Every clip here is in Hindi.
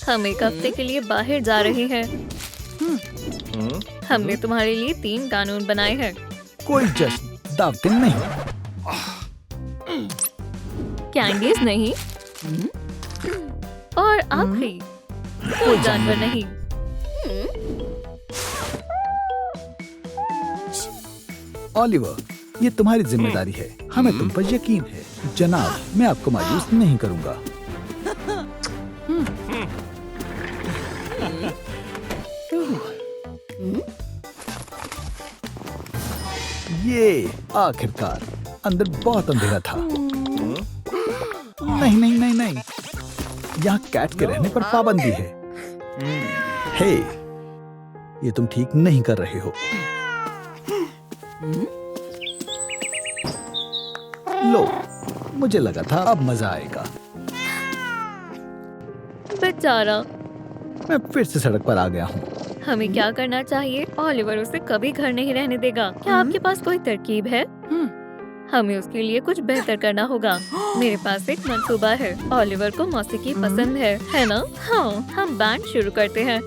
हम एक हफ्ते के लिए बाहर जा रहे हैं। हमने तुम्हारे लिए 3 कानून बनाए हैं। कोई जश्न, दावतें नहीं। कैंडीज नहीं और आखिरी कोई जानवर नहीं। ओलिवर, ये तुम्हारी जिम्मेदारी है। हमें तुम पर यकीन है। जनाब, मैं आपको मायूस नहीं करूंगा। ये आखिरकार, अंदर बहुत अंधेरा था। नहीं नहीं नहीं नहीं, यहाँ कैट के रहने पर पाबंदी है। हे, ये तुम ठीक नहीं कर रहे हो। लो, मुझे लगा था अब मजा आएगा। बेचारा, मैं फिर से सड़क पर आ गया हूँ। हमें क्या करना चाहिए? ओलिवर उसे कभी घर नहीं रहने देगा। क्या आपके पास कोई तरकीब है? हमें उसके लिए कुछ बेहतर करना होगा। मेरे पास एक मंसूबा है। ओलिवर को मौसीकी पसंद है ना? हाँ, हम बैंड शुरू करते हैं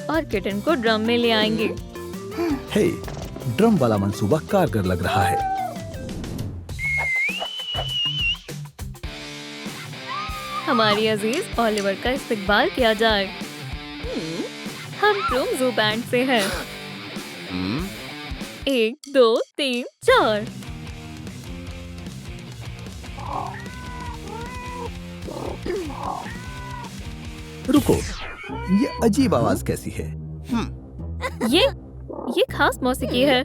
और किटन को ड्रम में ले आएंगे। हे, ड्रम वाला मंसूबा कारगर लग रहा है। हमारी अजीज ओलिवर का इस्तकबाल किया जाए। हम ट्रूम ज़ू बैंड से हैं। 1 2 3 4। रुको, ये अजीब आवाज कैसी है? ये खास मौसीकी है।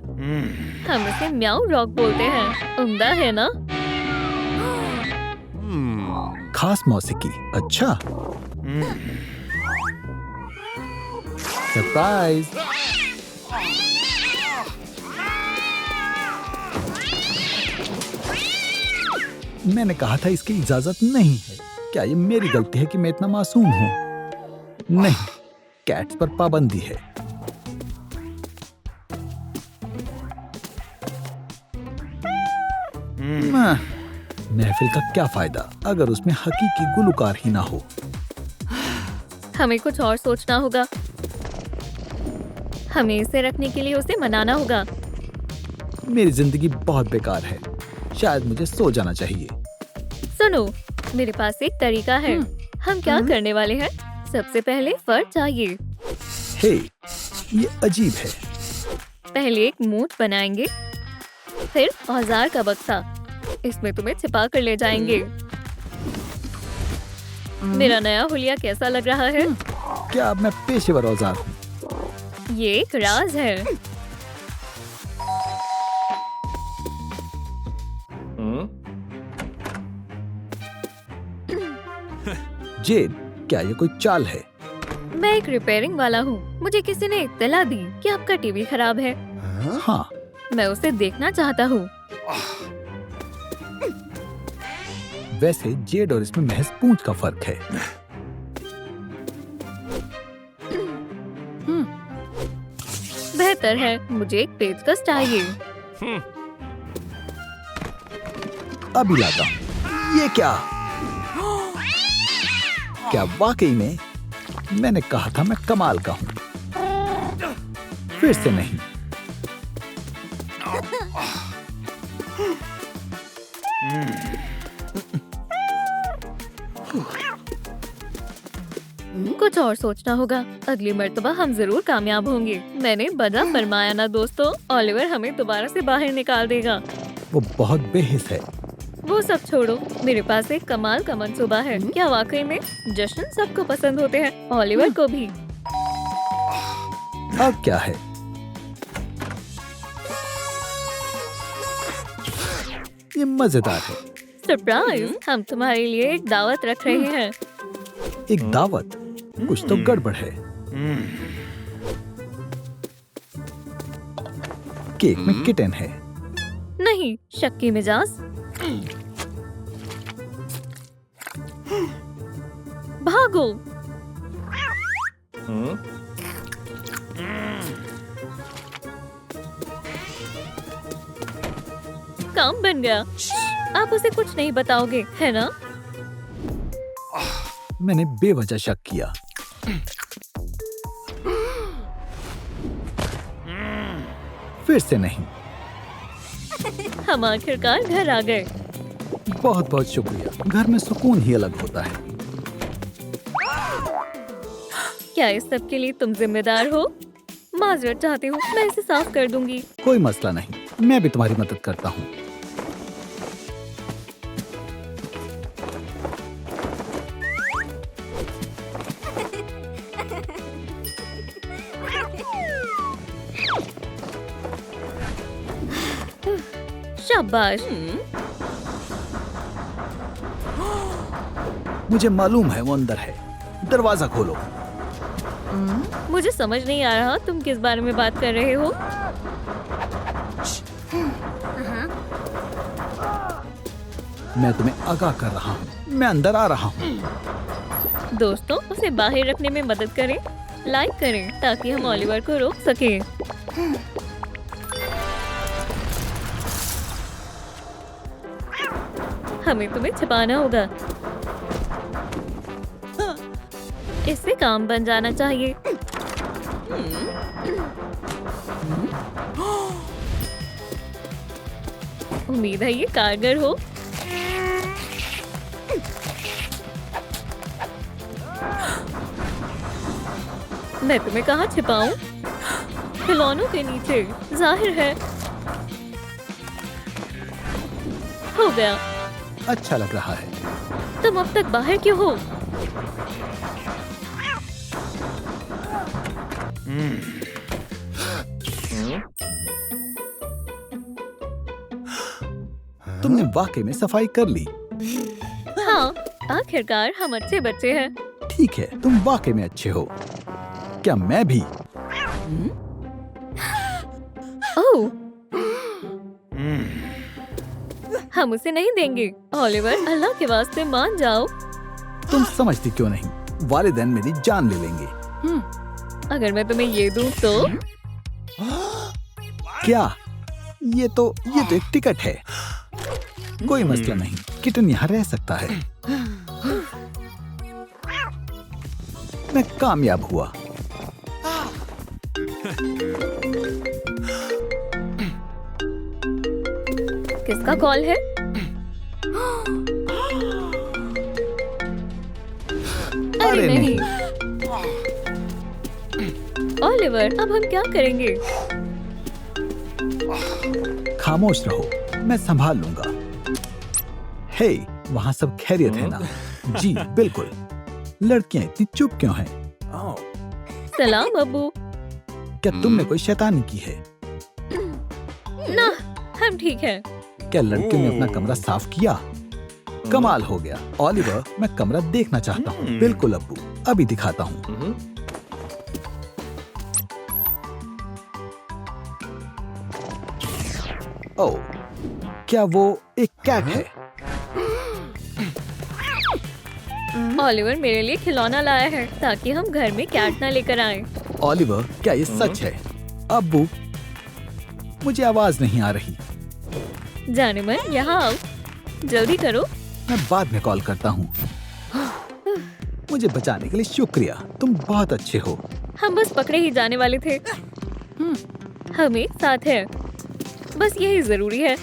हम इसे म्याऊ रॉक बोलते हैं। उम्दा है ना? खास मौसीकी, अच्छा। सरप्राइज। मैंने कहा था इसकी इजाजत नहीं है। क्या ये मेरी गलती है कि मैं इतना मासूम हूँ? नहीं, कैट्स पर पाबंदी है। महफिल का क्या फायदा अगर उसमें हकीकी गुलकार ही ना हो। हमें कुछ और सोचना होगा। हमें इसे रखने के लिए उसे मनाना होगा। मेरी जिंदगी बहुत बेकार है। शायद मुझे सो जाना चाहिए। सुनो, मेरे पास एक तरीका है। हम क्या करने वाले हैं? सबसे पहले फर चाहिए। हे, ये अजीब है। पहले एक मूठ बनाएंगे, फिर औजार का बक्सा। इसमें तुम्हें छिपा कर ले जाएंगे। मेरा नया हुलिया कैसा लग रहा है? क्या अब मैं पेशेवर औजार हूँ? ये एक राज है। जेड, क्या ये कोई चाल है? मैं एक रिपेयरिंग वाला हूँ। मुझे किसी ने इत्तला दी कि आपका टीवी खराब है। हाँ, मैं उसे देखना चाहता हूँ। वैसे जेड और इसमें महज पूंछ का फर्क है। बेहतर है। मुझे एक पेचकस चाहिए। अभी लाता हूँ। ये क्या? क्या वाकई में? मैंने कहा था मैं कमाल का हूँ। फिर से नहीं। कुछ और सोचना होगा। अगली मर्तबा हम जरूर कामयाब होंगे। मैंने बड़ा फरमाया ना दोस्तों। ओलिवर हमें दोबारा से बाहर निकाल देगा। वो बहुत बेहिस है। वो सब छोड़ो, मेरे पास एक कमाल का मंसूबा है। क्या वाकई में जश्न सबको पसंद होते हैं? ओलिवर को भी। अब क्या है? ये मजेदार है। सरप्राइज! हम तुम्हारे लिए एक दावत रख रहे हैं। एक दावत? कुछ तो गड़बड़ है। केक में किटन है। नहीं, शक की मिजाज। भागो। काम बन गया। आप उसे कुछ नहीं बताओगे, है ना? मैंने बेवजह शक किया। फिर से नहीं। हम आखिरकार घर आ गए। बहुत बहुत शुक्रिया। घर में सुकून ही अलग होता है। क्या इस सब के लिए तुम जिम्मेदार हो? माजरत चाहती हूँ, मैं इसे साफ कर दूंगी। कोई मसला नहीं, मैं भी तुम्हारी मदद करता हूँ। शाबाश। मुझे मालूम है वो अंदर है। दरवाजा खोलो। मुझे समझ नहीं आ रहा तुम किस बारे में बात कर रहे हो। मैं तुम्हें आगाह कर रहा हूँ। मैं अंदर आ रहा हूँ। दोस्तों, उसे बाहर रखने में मदद करें, लाइक करें ताकि हम ओलिवर को रोक सकें। हमें तुम्हें छिपाना होगा। इससे काम बन जाना चाहिए। उम्मीद है ये कारगर हो। मैं तुम्हें कहाँ छिपाऊं? खिलौनों के नीचे, जाहिर है। हो गया। अच्छा लग रहा है। तुम अब तक बाहर क्यों हो? तुमने वाकई में सफाई कर ली। हाँ, आखिरकार हम अच्छे बच्चे हैं। ठीक है, तुम वाकई में अच्छे हो। क्या मैं भी? ओह, हम उसे नहीं देंगे। ओलिवर, अल्लाह के वास्ते मान जाओ। तुम समझती क्यों नहीं? वालिदैन मेरी जान ले लेंगे। अगर मैं तुम्हें ये दूं तो? क्या? ये तो एक टिकट है। कोई मसला नहीं, किटन यहाँ रह सकता है। मैं कामयाब हुआ। किसका कॉल है? अरे नहीं। ओलिवर, अब हम क्या करेंगे? खामोश रहो, मैं संभाल लूंगा। हे, वहाँ सब खैरियत है ना? जी बिल्कुल। लड़कियाँ इतनी चुप क्यों हैं? सलाम अब्बू। क्या तुमने कोई शैतानी की है? ना, हम ठीक हैं। क्या लड़कियों ने अपना कमरा साफ किया? कमाल हो गया। ओलिवर, मैं कमरा देखना चाहता हूँ। बिल्कुल अब्बू, अभी दिखाता हूँ। ओह, क्या वो एक कैट है? ओलिवर मेरे लिए खिलौना लाया है ताकि हम घर में कैट ना लेकर आए। ओलिवर, क्या ये सच है? अब्बू, मुझे आवाज नहीं आ रही। जाने मन, यहाँ आओ, जल्दी करो। मैं बाद में कॉल करता हूँ। मुझे बचाने के लिए शुक्रिया, तुम बहुत अच्छे हो। हम बस पकड़े ही जाने वाले थे। हम एक साथ हैं, बस यही जरूरी है।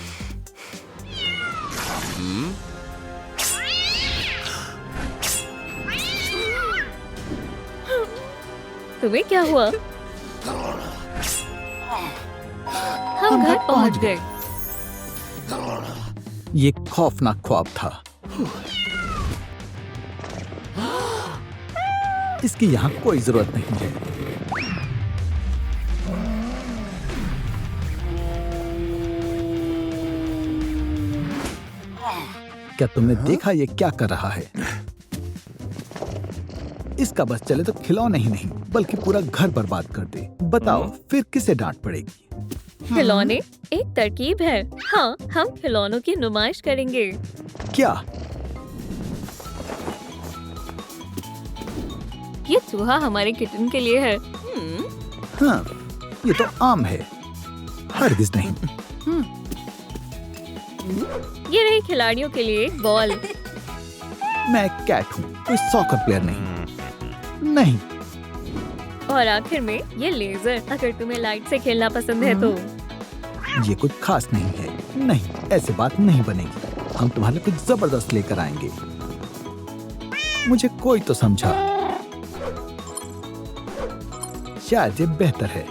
तुम्हें क्या हुआ? हम घर पहुंच गए। ये खौफनाक ख्वाब था। इसकी यहाँ कोई जरूरत नहीं है। क्या तुमने देखा ये क्या कर रहा है? इसका बस चले तो खिलौने ही नहीं बल्कि पूरा घर बर्बाद कर दे। बताओ फिर किसे डांट पड़ेगी? खिलौने एक तरकीब है। हाँ, हम खिलौनों की नुमाइश करेंगे। क्या? ये चूहा हमारे किटन के लिए है। हाँ, ये तो आम है, हरगिज नहीं। ये रही खिलाड़ियों के लिए एक बॉल। मैं एक कैट हूँ, कोई सॉकर प्लेयर नहीं। नहीं। और आखिर में ये लेजर, अगर तुम्हें लाइट से खेलना पसंद है तो। ये कुछ खास नहीं है। नहीं, ऐसे बात नहीं बनेगी। हम तुम्हारे लिए कुछ जबरदस्त लेकर आएंगे। मुझे कोई तो समझा। शायद ये बेहतर है।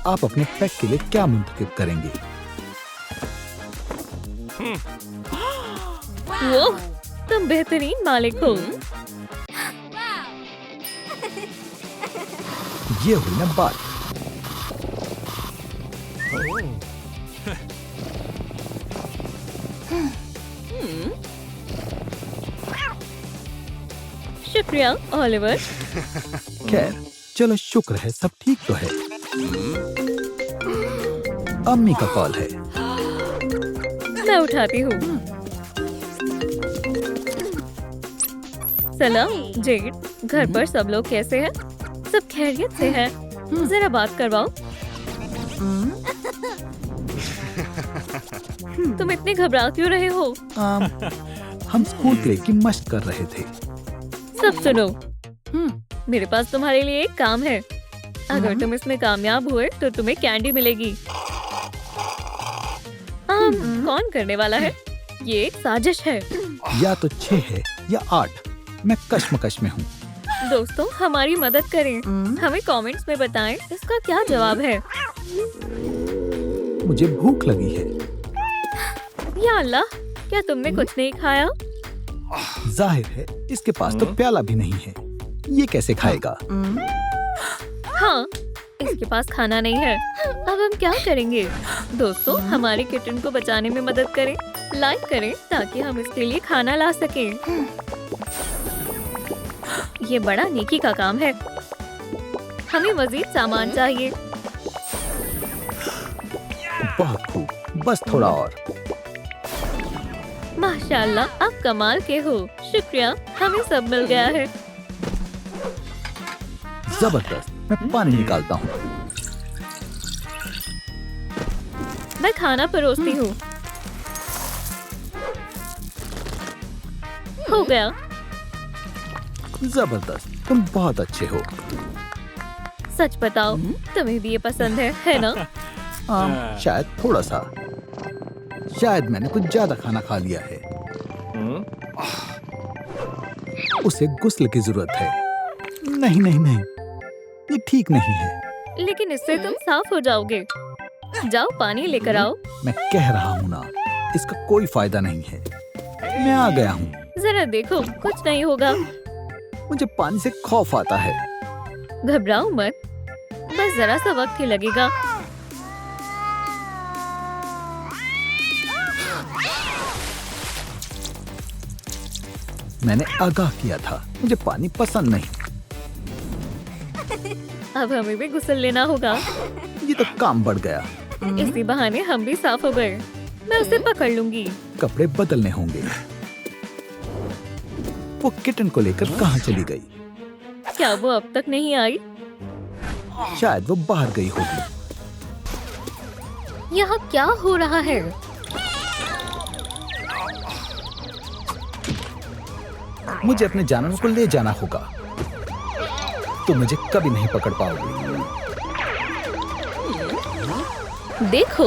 आप अपने पैक के लिए क्या मुंतखब करेंगे? वो तुम बेहतरीन मालिक हो। ये हुई ना बात। शुक्रिया ओलिवर। खैर, चलो शुक्र है सब ठीक तो है। अम्मी का कॉल है। मैं उठाती हूँ। सलाम जेड, घर पर सब लोग कैसे हैं? सब खैरियत से हैं? जरा बात करवाओ। तुम इतने घबरा क्यों रहे हो? हम स्कूल प्ले की मशक कर रहे थे। सब सुनो, मेरे पास तुम्हारे लिए एक काम है। अगर तुम इसमें कामयाब हुए तो तुम्हें कैंडी मिलेगी। कौन करने वाला है? ये एक साजिश है। या तो 6 है या 8। मैं कश्मकश में हूँ। दोस्तों, हमारी मदद करें। हमें कमेंट्स में बताएं इसका क्या जवाब है। मुझे भूख लगी है। या अल्लाह, क्या तुमने कुछ नहीं खाया? जाहिर है इसके पास तो प्याला भी नहीं है। ये कैसे खाएगा? हाँ, इसके पास खाना नहीं है। अब हम क्या करेंगे? दोस्तों, हमारी किटन को बचाने में मदद करें, लाइक करें ताकि हम इसके लिए खाना ला सकें। ये बड़ा नेकी का काम है। हमें मजीद सामान चाहिए। बहुत खूब, बस थोड़ा और। माशाल्लाह, आप कमाल के हो। शुक्रिया, हमें सब मिल गया है। जबरदस्त। मैं पानी निकालता हूँ। मैं खाना परोसती हूँ। हो गया। जबरदस्त, तुम बहुत अच्छे हो। सच बताओ, तुम्हें भी ये पसंद है ना? शायद थोड़ा सा। शायद मैंने कुछ ज्यादा खाना खा लिया है। उसे गुस्ल की जरूरत है। नहीं नहीं नहीं, ये ठीक नहीं है। लेकिन इससे तुम साफ हो जाओगे। जाओ पानी लेकर आओ। मैं कह रहा हूँ ना, इसका कोई फायदा नहीं है। मैं आ गया हूँ। जरा देखो, कुछ नहीं होगा। मुझे पानी से खौफ आता है। घबराओ मत, बस जरा सा वक्त ही लगेगा। मैंने आगाह किया था, मुझे पानी पसंद नहीं। अब हमें भी गुस्ल लेना होगा। ये तो काम बढ़ गया। इसी बहाने हम भी साफ हो गए। मैं उसे पकड़ लूंगी। कपड़े बदलने होंगे। वो किटन को लेकर कहाँ चली गई? क्या वो अब तक नहीं आई? शायद वो बाहर गई होगी। यहाँ क्या हो रहा है? मुझे अपने जानवरों को ले जाना होगा। तुम मुझे कभी नहीं पकड़ पाओगे। देखो,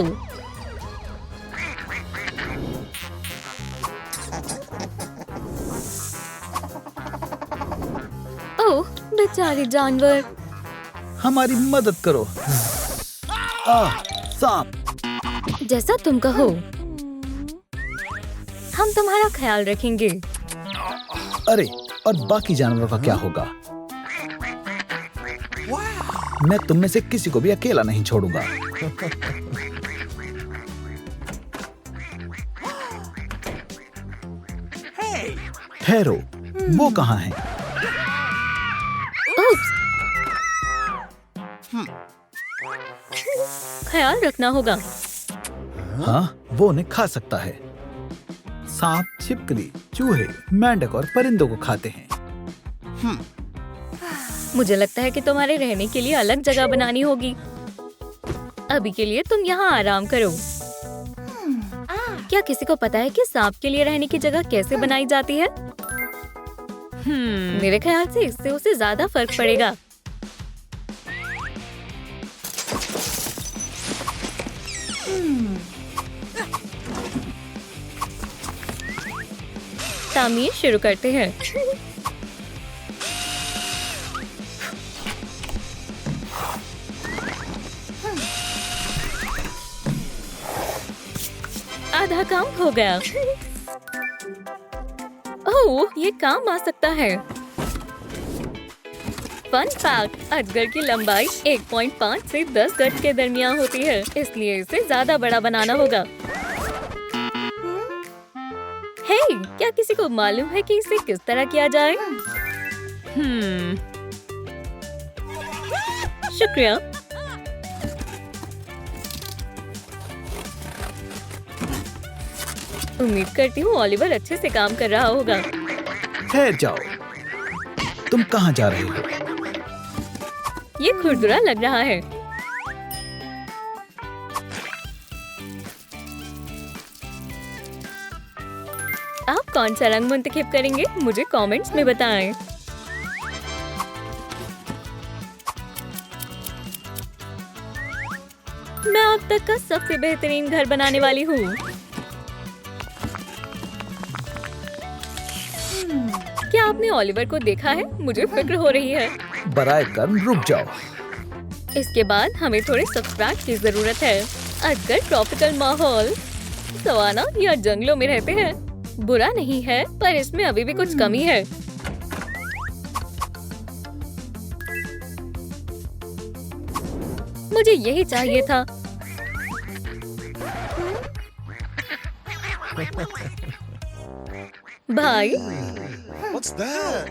ओह बेचारे जानवर। हमारी मदद करो। सांप। जैसा तुम कहो, हम तुम्हारा ख्याल रखेंगे। अरे, और बाकी जानवरों का क्या होगा? मैं तुम में से किसी को भी अकेला नहीं छोड़ूंगा। ठहरो, वो कहाँ है? ख्याल रखना होगा। हाँ, वो उन्हें खा सकता है। सांप, छिपकली, चूहे, मेंढक और परिंदों को खाते हैं। मुझे लगता है कि तुम्हारे रहने के लिए अलग जगह बनानी होगी। अभी के लिए तुम यहाँ आराम करो। क्या किसी को पता है कि सांप के लिए रहने की जगह कैसे बनाई जाती है? मेरे ख्याल से इससे उसे ज्यादा फर्क पड़ेगा। तामीर शुरू करते हैं। आधा काम हो गया। ओह, ये काम आ सकता है। फन फैक्ट, अजगर की लंबाई 1.5 से 10 गज के दरमियान होती है, इसलिए इसे ज्यादा बड़ा बनाना होगा। हे, क्या किसी को मालूम है कि इसे किस तरह किया जाए? शुक्रिया। उम्मीद करती हूँ ओलिवर अच्छे से काम कर रहा होगा। ठहर जाओ, तुम कहाँ जा रहे हो? ये खुरदुरा लग रहा है। आप कौन सा रंग मुंतखब करेंगे? मुझे कमेंट्स में बताएं। मैं अब तक का सबसे बेहतरीन घर बनाने वाली हूँ। क्या आपने ओलिवर को देखा है? मुझे फिक्र हो रही है। बराए कर्म रुक जाओ। इसके बाद हमें थोड़े सब्सट्रैक्ट की जरूरत है। अजगर ट्रॉपिकल माहौल, सवाना या जंगलों में रहते हैं। बुरा नहीं है, पर इसमें अभी भी कुछ कमी है। मुझे यही चाहिए था। भाई, What's that?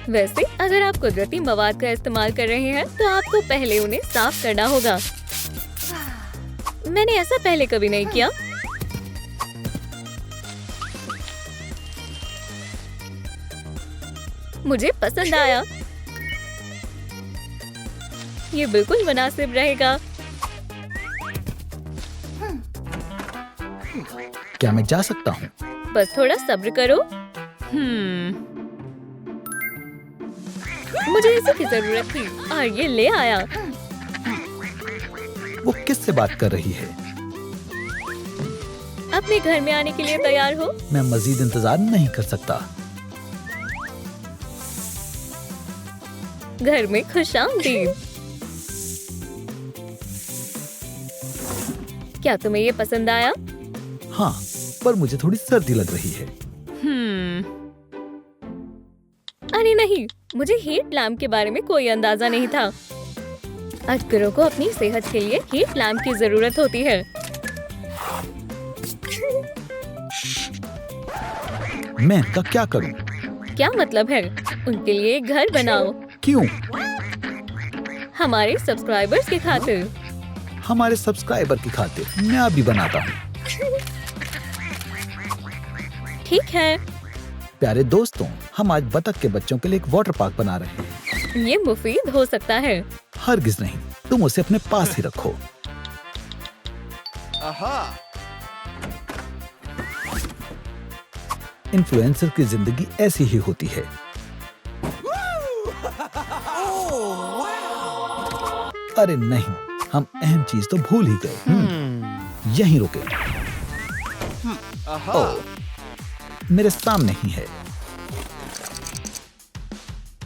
वैसे अगर आप कुदरती मवाद का इस्तेमाल कर रहे हैं तो आपको पहले उन्हें साफ करना होगा। मैंने ऐसा पहले कभी नहीं किया। मुझे पसंद आया। ये बिल्कुल मुनासिब रहेगा। क्या मैं जा सकता हूँ? बस थोड़ा सब्र करो। मुझे इसी की जरूरत थी और ये ले आया। वो किससे बात कर रही है? अपने घर में आने के लिए तैयार हो? मैं मजीद इंतजार नहीं कर सकता। घर में खुशामदीद। क्या तुम्हें ये पसंद आया? हाँ, पर मुझे थोड़ी सर्दी लग रही है। अरे नहीं, मुझे हीट लैम्प के बारे में कोई अंदाजा नहीं था। अजगरों को अपनी सेहत के लिए हीट लैम्प की जरूरत होती है। मैं इनका क्या करूं? क्या मतलब है? उनके लिए एक घर बनाओ। क्यों? हमारे सब्सक्राइबर्स की खातिर। हमारे सब्सक्राइबर की खातिर मैं अभी बनाता हूँ। ठीक है। प्यारे दोस्तों, हम आज बतख के बच्चों के लिए एक वाटर पार्क बना रहे हैं। ये मुफीद हो सकता है। हरगिज नहीं, तुम उसे अपने पास ही रखो। Aha! इन्फ्लुएंसर की जिंदगी ऐसी ही होती है। अरे नहीं, हम अहम चीज तो भूल ही गए। यहीं रुके। Aha! मेरे सामने ही है।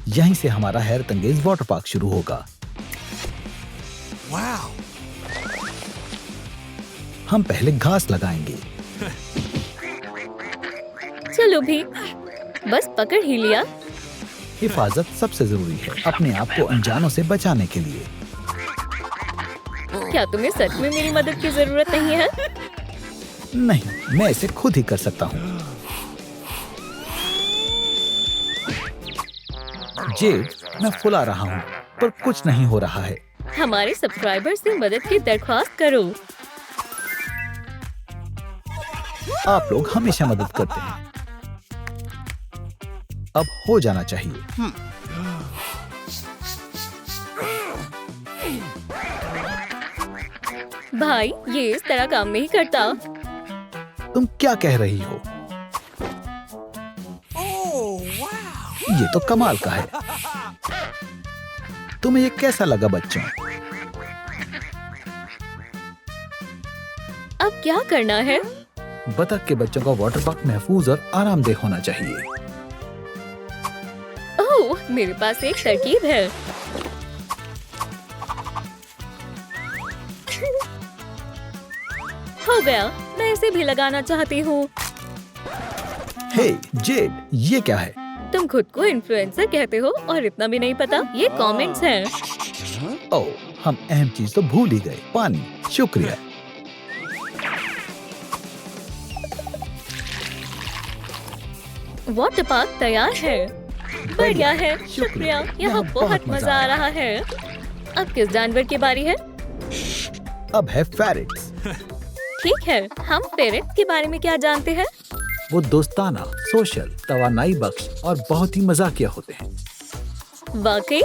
यहीं से हमारा हैरत अंगेज वाटर पार्क शुरू होगा। Wow! हम पहले घास लगाएंगे। चलो भी, बस पकड़ ही लिया। हिफाजत सबसे जरूरी है, अपने आप को अनजानों से बचाने के लिए। क्या तुम्हें सच में मेरी मदद की जरूरत नहीं है? नहीं, मैं इसे खुद ही कर सकता हूँ। जेड, मैं फुला रहा हूँ, पर कुछ नहीं हो रहा है। हमारे सब्सक्राइबर से मदद की दरख्वास्त करो। आप लोग हमेशा मदद करते हैं। अब हो जाना चाहिए। भाई, ये इस तरह काम नहीं करता। तुम क्या कह रही हो? Oh, ये तो कमाल का है। तुम्हें ये कैसा लगा बच्चों? अब क्या करना है? बतख के बच्चों का वाटर पार्क महफूज और आरामदेह होना चाहिए। ओह, मेरे पास एक तरकीब है। हो गया, मैं इसे भी लगाना चाहती हूँ। हे जेड, ये क्या है? तुम खुद को इन्फ्लुएंसर कहते हो और इतना भी नहीं पता? ये कमेंट्स हैं। ओह, हम अहम चीज तो भूल ही गए, पानी। शुक्रिया। वाटर पार्क तैयार है। बढ़िया है, शुक्रिया। यहाँ बहुत मजा आ रहा है। अब किस जानवर की बारी है? अब है पैरेट्स। ठीक है, हम पैरेट्स के बारे में क्या जानते हैं? वो दोस्ताना, सोशल, तवानाई बख्श और बहुत ही मजाकिया होते हैं। वाकई?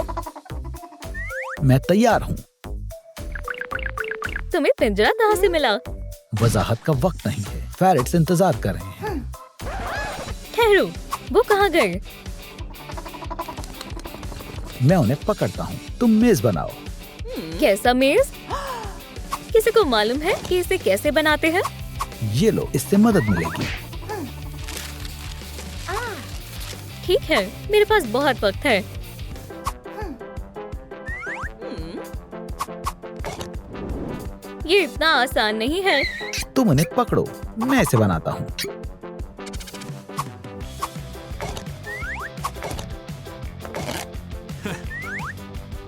मैं तैयार हूँ। तुम्हें पिंजरा कहाँ से मिला? वजाहत का वक्त नहीं है, पैरेट्स इंतजार कर रहे हैं। ठहरो, वो कहाँ गए? मैं उन्हें पकड़ता हूँ, तुम मेज बनाओ। कैसा मेज? किसी को मालूम है कि इसे कैसे बनाते हैं? ये लो, इससे मदद मिलेगी। ठीक है, मेरे पास बहुत वक्त है। ये इतना आसान नहीं है। तुम उन्हें पकड़ो, मैं इसे बनाता हूँ।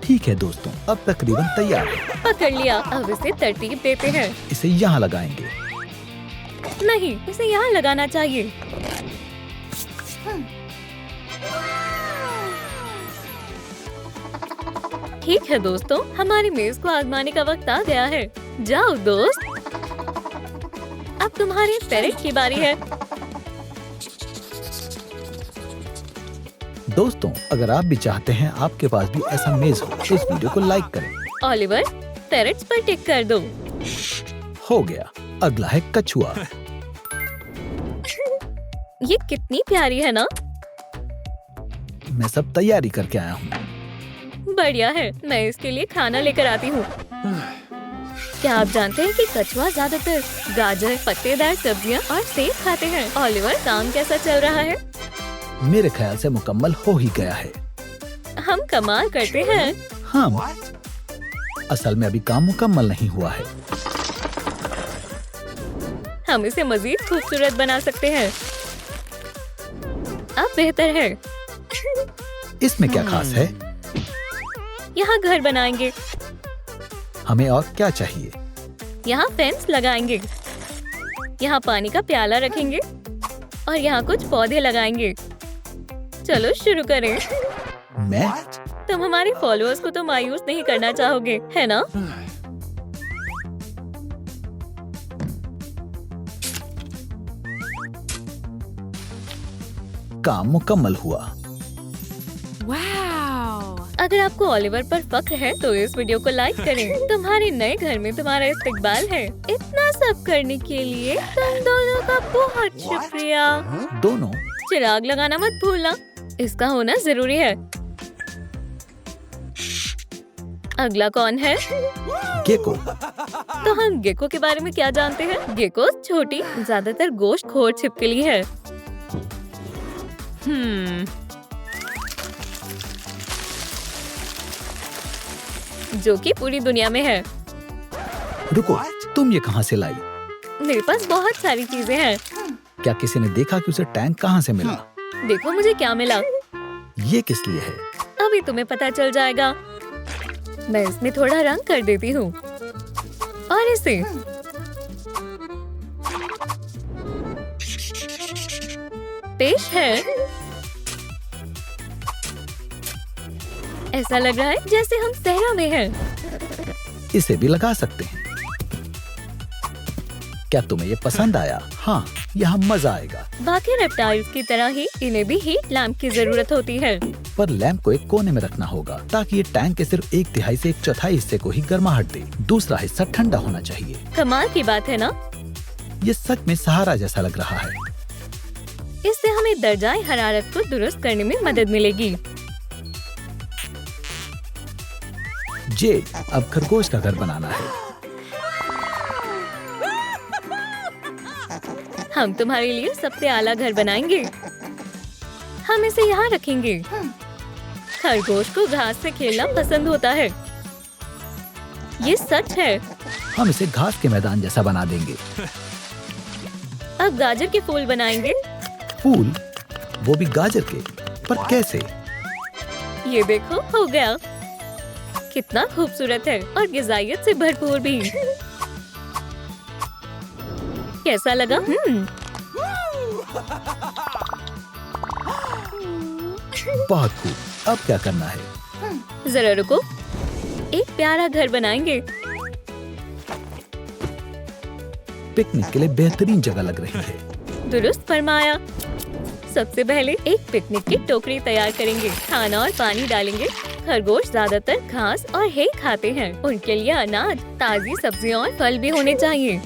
ठीक है दोस्तों, अब तकरीबन तैयार है। पकड़ लिया। अब इसे तरतीब देते हैं। इसे यहाँ लगाएंगे। नहीं, इसे यहाँ लगाना चाहिए। ठीक है दोस्तों, हमारी मेज को आजमाने का वक्त आ गया है। जाओ दोस्त, अब तुम्हारे पैरेट की बारी है। दोस्तों, अगर आप भी चाहते हैं आपके पास भी ऐसा मेज हो तो इस वीडियो को लाइक करें। ऑलिवर, पैरेट्स पर टिक कर दो। हो गया। अगला है कछुआ। ये कितनी प्यारी है ना? मैं सब तैयारी करके आया हूँ। बढ़िया है, मैं इसके लिए खाना लेकर आती हूँ। क्या आप जानते हैं कि कछुआ ज्यादातर गाजर, पत्तेदार सब्जियाँ और सेब खाते हैं? ऑलिवर, काम कैसा चल रहा है? मेरे ख्याल से मुकम्मल हो ही गया है। हम कमाल करते हैं। हम असल में अभी काम मुकम्मल नहीं हुआ है। हम इसे मजीद खूबसूरत बना सकते हैं। अब बेहतर है। इसमें क्या खास है? यहाँ घर बनाएंगे। हमें और क्या चाहिए? यहाँ फेंस लगाएंगे। यहाँ पानी का प्याला रखेंगे और यहाँ कुछ पौधे लगाएंगे। चलो शुरू करें। मैं? तुम हमारे फॉलोअर्स को तो मायूस नहीं करना चाहोगे, है ना? काम मुकम्मल हुआ। अगर आपको ऑलिवर पर फख्र है तो इस वीडियो को लाइक करें। तुम्हारे नए घर में तुम्हारा इस्तकबाल है। इतना सब करने के लिए तुम दोनों का बहुत शुक्रिया। दोनों? चिराग लगाना मत भूलना, इसका होना जरूरी है। अगला कौन है? गेको। तो हम गेको के बारे में क्या जानते हैं? गेको छोटी, ज्यादातर गोश्त खोर छिपकली है। जो कि पूरी दुनिया में है। रुको, तुम ये कहाँ से लाई? मेरे पास बहुत सारी चीजें हैं। क्या किसी ने देखा कि उसे टैंक कहाँ से मिला? देखो मुझे क्या मिला। ये किस लिए है? अभी तुम्हें पता चल जाएगा। मैं इसमें थोड़ा रंग कर देती हूँ और इसे पेश है। ऐसा लग रहा है जैसे हम सहरा में हैं। इसे भी लगा सकते हैं। क्या तुम्हें ये पसंद आया? हाँ, यहाँ मजा आएगा। बाकी रेप्टाइल्स की तरह ही इन्हें भी हीट लैम्प की जरूरत होती है। पर लैंप को एक कोने में रखना होगा ताकि ये टैंक के सिर्फ 1/3 से 1/4 हिस्से को ही गर्माहट दे। दूसरा हिस्सा ठंडा होना चाहिए। कमाल की बात है ना? ये सच में सहारा जैसा लग रहा है। इससे हमें दर्जाए हरारत को दुरुस्त करने में मदद मिलेगी। जेड, अब खरगोश का घर बनाना है। हम तुम्हारे लिए सबसे आला घर बनाएंगे। हम इसे यहाँ रखेंगे। खरगोश को घास से खेलना पसंद होता है। ये सच है। हम इसे घास के मैदान जैसा बना देंगे। अब गाजर के फूल बनाएंगे। फूल? वो भी गाजर के? पर कैसे? ये देखो, हो गया। कितना खूबसूरत है और गिजाइत से भरपूर भी। कैसा लगा? बहुत खूब। अब क्या करना है? जरा रुको, एक प्यारा घर बनाएंगे। पिकनिक के लिए बेहतरीन जगह लग रही है। दुरुस्त फरमाया। सबसे पहले एक पिकनिक की टोकरी तैयार करेंगे। खाना और पानी डालेंगे। खरगोश ज्यादातर घास और हे खाते हैं। उनके लिए अनाज, ताजी सब्जियां और फल भी होने चाहिए।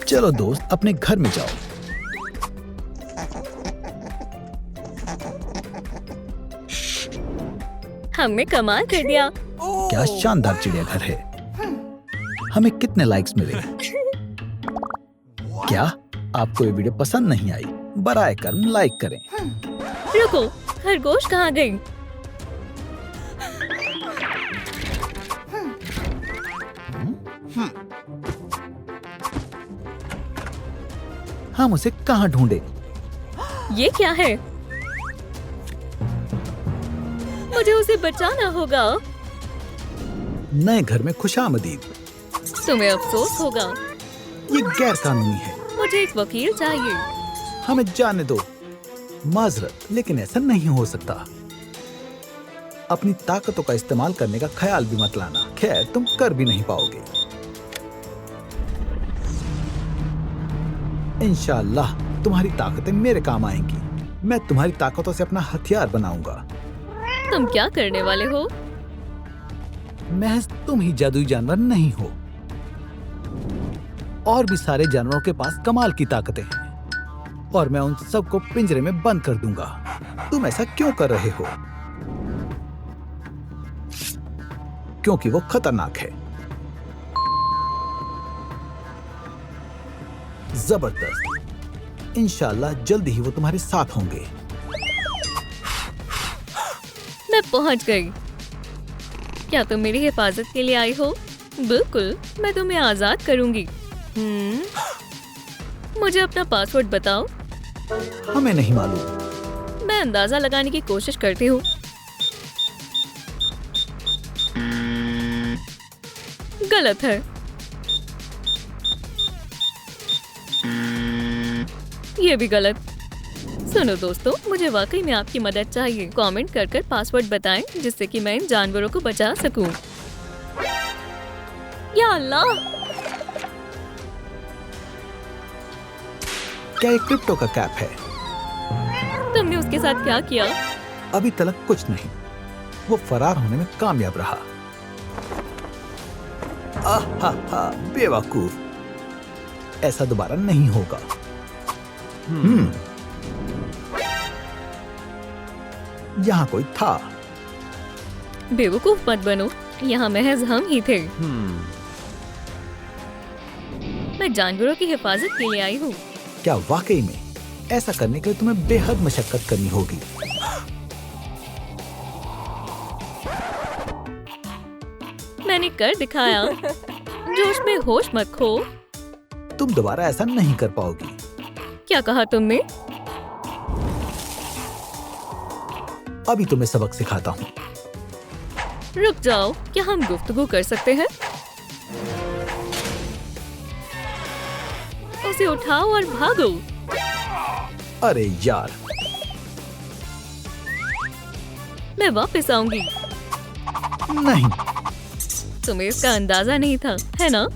चलो दोस्त, अपने घर में जाओ। हमने कमाल कर दिया। क्या शानदार चिड़ियाघर है। हमें कितने लाइक्स मिले? क्या आपको ये वीडियो पसंद नहीं आई? बराए कर्म लाइक करें। रुको, खरगोश कहाँ गई? हम उसे कहाँ ढूंढे? ये क्या है? मुझे उसे बचाना होगा। नए घर में खुशामदीद। तुम्हें अफसोस होगा। ये गैर कानूनी है। मुझे एक वकील चाहिए। हमें जाने दो। माजरत, लेकिन ऐसा नहीं हो सकता। अपनी ताकतों का इस्तेमाल करने का ख्याल भी मत लाना। खैर, तुम कर भी नहीं पाओगे। इंशाअल्लाह तुम्हारी ताकतें मेरे काम आएंगी। मैं तुम्हारी ताकतों से अपना हथियार बनाऊंगा। तुम क्या करने वाले हो? महज तुम ही जादुई जानवर नहीं हो। और भी सारे जानवरों के पास कमाल की ताकतें हैं और मैं उन सबको पिंजरे में बंद कर दूंगा। तुम ऐसा क्यों कर रहे हो? क्योंकि वो खतरनाक है। जबरदस्त। इंशाअल्लाह जल्दी ही वो तुम्हारे साथ होंगे। मैं पहुंच गई। क्या तुम मेरी हिफाजत के लिए आई हो? बिल्कुल, मैं तुम्हें आजाद करूंगी। मुझे अपना पासवर्ड बताओ। हमें नहीं मालूम। मैं अंदाजा लगाने की कोशिश करती हूँ। गलत है। ये भी गलत। सुनो दोस्तों, मुझे वाकई में आपकी मदद चाहिए। कमेंट कर पासवर्ड बताएं जिससे कि मैं इन जानवरों को बचा सकूं। या अल्लाह! क्या ये क्रिप्टो का कैप है? तुमने उसके साथ क्या किया? अभी तक कुछ नहीं। वो फरार होने में कामयाब रहा। आहा, बेवकूफ। ऐसा दोबारा नहीं होगा। यहाँ कोई था। बेवकूफ मत बनो, यहाँ महज हम ही थे। मैं जानवरों की हिफाजत के लिए आई हूँ। क्या वाकई में? ऐसा करने के लिए तुम्हें बेहद मशक्कत करनी होगी। मैंने कर दिखाया। जोश में होश मत खो। तुम दोबारा ऐसा नहीं कर पाओगी। क्या कहा तुमने? अभी तुम्हें सबक सिखाता हूँ। रुक जाओ, क्या हम गुफ्तगू कर सकते हैं? उसे उठाओ और भागो। अरे यार, मैं वापस आऊंगी। नहीं। तुम्हें इसका अंदाजा नहीं था, है ना?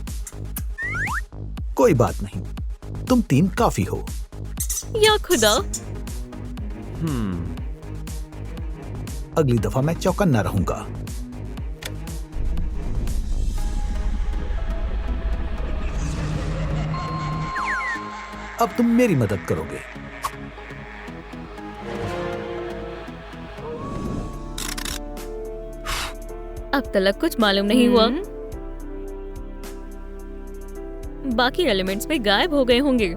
कोई बात नहीं, तुम 3 काफी हो। या खुदा! अगली दफा मैं चौकन्ना रहूंगा। अब तुम मेरी मदद करोगे। अब तक कुछ मालूम नहीं हुआ। बाकी एलिमेंट्स भी गायब हो गए होंगे।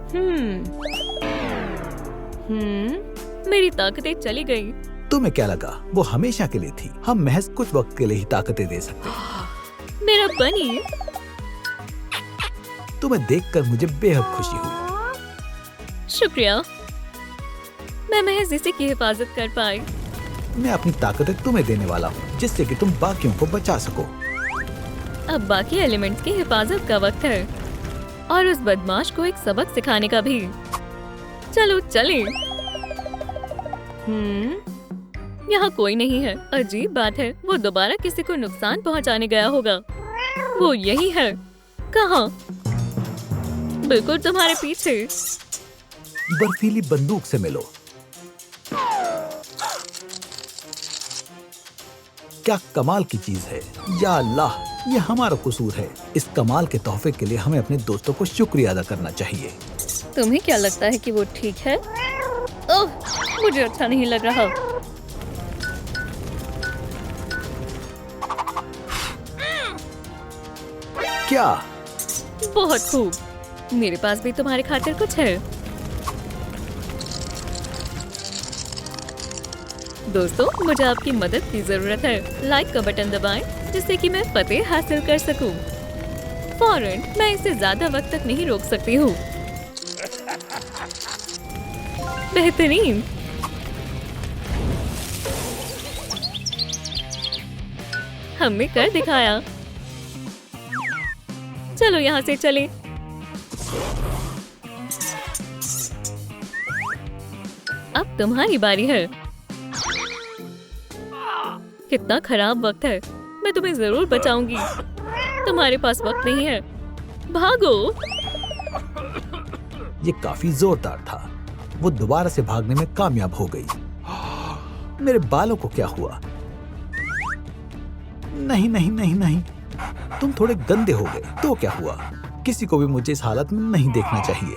मेरी ताकतें चली गई। तुम्हें क्या लगा वो हमेशा के लिए थी? हम महज कुछ वक्त के लिए ही ताकतें दे सकते हैं। मेरा बनी। तुम्हें देखकर मुझे बेहद खुशी हुई। शुक्रिया, मैं महज इसी की हिफाजत कर पाई। मैं अपनी ताकतें तुम्हें देने वाला हूँ, जिससे कि तुम बाकियों को बचा सको। अब बाकी एलिमेंट्स की हिफाजत का वक्त है और उस बदमाश को एक सबक सिखाने का भी। चलो चलें। यहाँ कोई नहीं है। अजीब बात है, वो दोबारा किसी को नुकसान पहुँचाने गया होगा। वो यही है। कहाँ? बिल्कुल तुम्हारे पीछे। बर्फीली बंदूक से मिलो। क्या कमाल की चीज है। या अल्लाह, ये हमारा कसूर है। इस कमाल के तोहफे के लिए हमें अपने दोस्तों को शुक्रिया अदा करना चाहिए। तुम्हें क्या लगता है कि वो ठीक है? ओह, मुझे अच्छा नहीं लग रहा। क्या? बहुत खूब। मेरे पास भी तुम्हारे खातिर कुछ है। दोस्तों, मुझे आपकी मदद की जरूरत है। लाइक का बटन दबाएं, जिससे कि मैं फतेह हासिल कर सकूं। फौरन, मैं इसे ज्यादा वक्त तक नहीं रोक सकती हूँ। बेहतरीन। हमने कर दिखाया। चलो यहाँ से चले। अब तुम्हारी बारी है। कितना खराब वक्त है। मैं तुम्हें जरूर बचाऊंगी। तुम्हारे पास वक्त नहीं है। भागो। ये काफी जोरदार था। वो दोबारा से भागने में कामयाब हो गई। मेरे बालों को क्या हुआ? नहीं नहीं नहीं नहीं, तुम थोड़े गंदे हो गए। तो क्या हुआ? किसी को भी मुझे इस हालत में नहीं देखना चाहिए।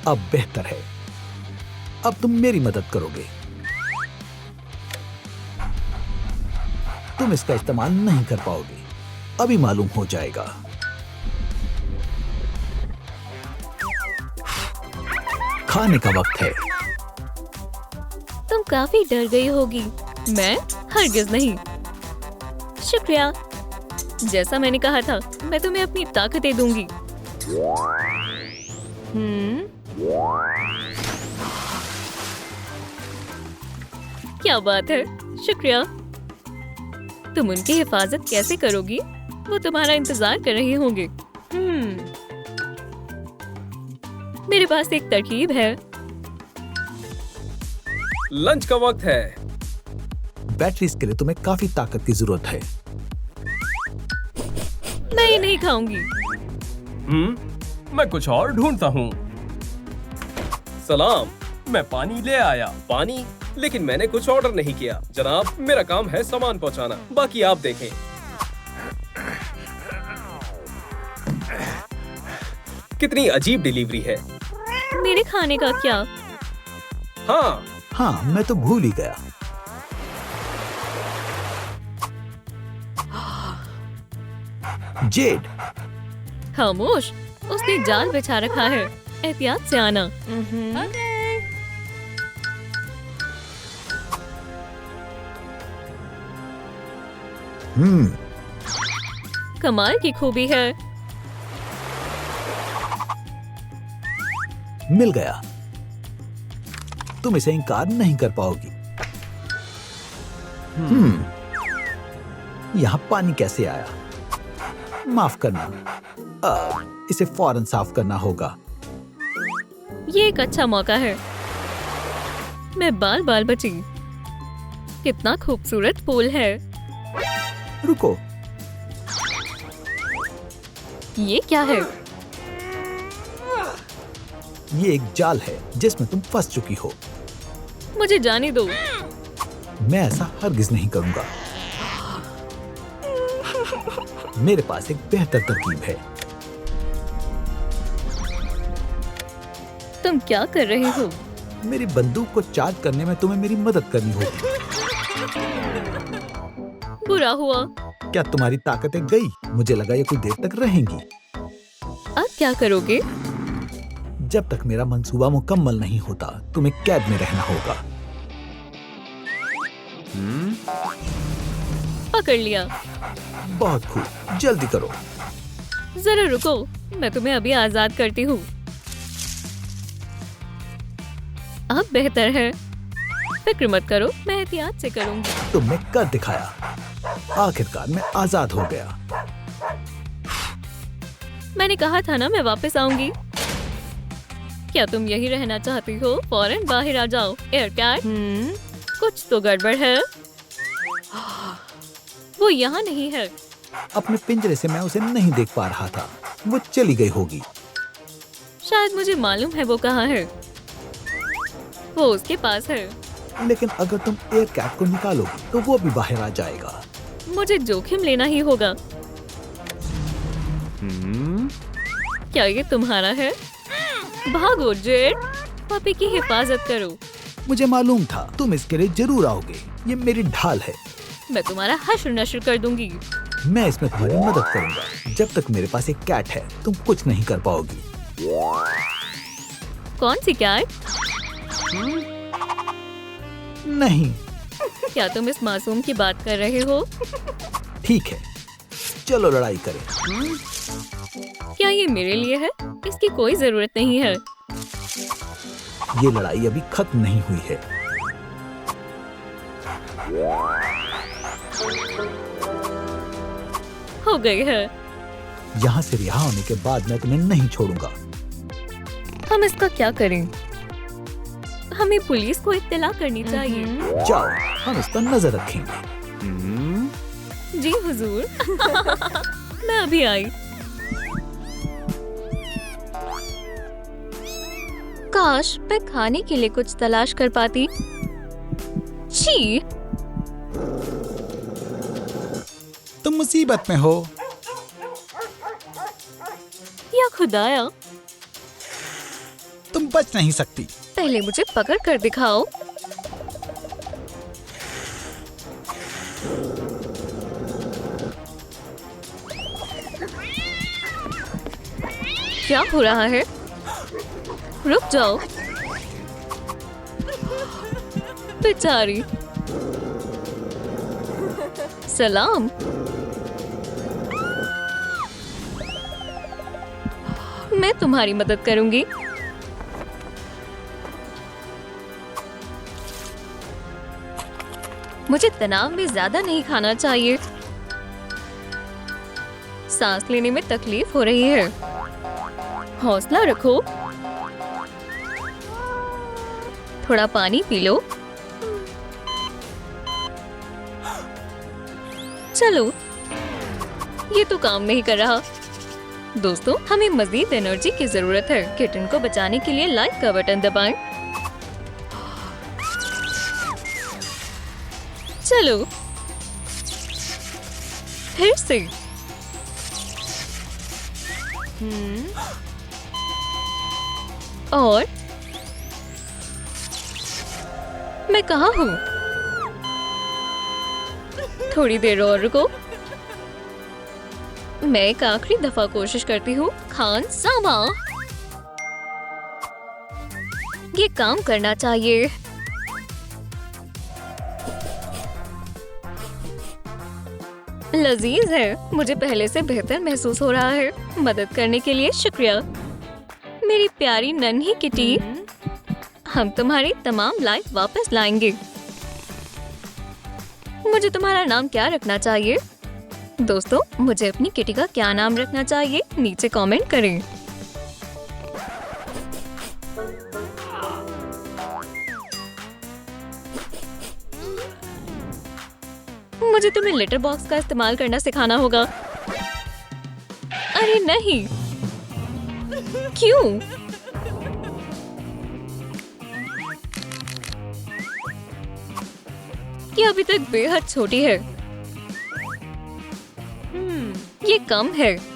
अब बेहतर है। अब तुम मेरी मदद करोगे। तुम इसका इस्तेमाल नहीं कर पाओगे। अभी मालूम हो जाएगा। खाने का वक्त है। तुम काफी डर गई होगी। मैं हरगिज नहीं। शुक्रिया। जैसा मैंने कहा था, मैं तुम्हें अपनी ताकतें दूंगी। क्या बात है। शुक्रिया। तुम उनकी हिफाजत कैसे करोगी? वो तुम्हारा इंतजार कर रहे होंगे। मेरे पास एक तरकीब है। लंच का वक्त है। बैटरीज के लिए तुम्हें काफी ताकत की जरूरत है। मैं ये नहीं खाऊंगी। मैं कुछ और ढूंढता हूँ। सलाम, मैं पानी ले आया। पानी? लेकिन मैंने कुछ ऑर्डर नहीं किया। जनाब, मेरा काम है सामान पहुँचाना, बाकी आप देखें। कितनी अजीब डिलीवरी है। मेरे खाने का क्या? हाँ, मैं तो भूल ही गया। जेड, खामोश। उसने जाल बिछा रखा है। एहतियात से आना। कमाल की खूबी है। मिल गया। तुम इसे इनकार नहीं कर पाओगी। यहाँ पानी कैसे आया? माफ करना, इसे फौरन साफ करना होगा। ये एक अच्छा मौका है। मैं बाल बाल बची। कितना खूबसूरत पूल है। रुको, ये क्या है? ये एक जाल है जिसमें तुम फंस चुकी हो। मुझे जाने दो। मैं ऐसा हरगिज नहीं करूंगा। मेरे पास एक बेहतर तरकीब है। तुम क्या कर रहे हो? मेरी बंदूक को चार्ज करने में तुम्हें मेरी मदद करनी होगी। बुरा हुआ। क्या तुम्हारी ताकतें गई? मुझे लगा ये कुछ देर तक रहेंगी। अब क्या करोगे? जब तक मेरा मंसूबा मुकम्मल नहीं होता, तुम्हें कैद में रहना होगा। पकड़ लिया। बहुत खूब, जल्दी करो। जरा रुको, मैं तुम्हें अभी आजाद करती हूँ। अब बेहतर है। फिक्र मत करो, मैं एहतियात से करूँगी। तुमने कर दिखाया। आखिरकार मैं आजाद हो गया। मैंने कहा था ना मैं वापस आऊंगी। क्या तुम यही रहना चाहती हो? फौरन बाहर आ जाओ। एयरकैट, कुछ तो गड़बड़ है। वो यहाँ नहीं है। अपने पिंजरे से मैं उसे नहीं देख पा रहा था। वो चली गई होगी। शायद मुझे मालूम है वो कहाँ है। वो उसके पास है। लेकिन अगर तुम एयर कैट को निकालोगी तो वो भी बाहर आ जाएगा। मुझे जोखिम लेना ही होगा। क्या ये तुम्हारा है? भागो जेड, पपी की हिफाजत करो। मुझे मालूम था तुम इसके लिए जरूर आओगे। ये मेरी ढाल है। मैं तुम्हारा हश्र नश्र कर दूंगी। मैं इसमें तुम्हारी मदद करूंगा। जब तक मेरे पास एक कैट है, तुम कुछ नहीं कर पाओगी। कौन सी कैट? नहीं। क्या तुम इस मासूम की बात कर रहे हो? ठीक है, चलो लड़ाई करें। क्या ये मेरे लिए है? इसकी कोई जरूरत नहीं है। ये लड़ाई अभी खत्म नहीं हुई है। हो गई है। यहाँ से रिहा होने के बाद मैं तुम्हें नहीं छोड़ूंगा। हम इसका क्या करें? हमें पुलिस को इत्तला करनी चाहिए। जाओ, हम इस पर नजर रखेंगे। जी हुजूर। मैं अभी आई। काश मैं खाने के लिए कुछ तलाश कर पाती। छी, तुम मुसीबत में हो। या खुदाया, तुम बच नहीं सकती। पहले मुझे पकड़ कर दिखाओ। क्या हो रहा है? रुक जाओ। बेचारी। सलाम। मैं तुम्हारी मदद करूंगी। मुझे तनाव में ज्यादा नहीं खाना चाहिए। सांस लेने में तकलीफ हो रही है। हौसला रखो। थोड़ा पानी पी लो। चलो, ये तो काम नहीं कर रहा। दोस्तों, हमें मजीद एनर्जी की जरूरत है। किटन को बचाने के लिए लाइक का बटन दबाएं। चलो, फिर से। और मैं कहाँ हूँ? थोड़ी देर और रुको। मैं एक आखिरी दफा कोशिश करती हूँ। खान सामा, ये काम करना चाहिए। लजीज है। मुझे पहले से बेहतर महसूस हो रहा है। मदद करने के लिए शुक्रिया मेरी प्यारी नन्ही किटी। हम तुम्हारी तमाम लाइफ वापस लाएंगे। मुझे तुम्हारा नाम क्या रखना चाहिए? दोस्तों, मुझे अपनी किटी का क्या नाम रखना चाहिए? नीचे कमेंट करें। मुझे तुम्हें लेटर बॉक्स का इस्तेमाल करना सिखाना होगा। अरे नहीं, क्यों? ये अभी तक बेहद छोटी है। ये कम है।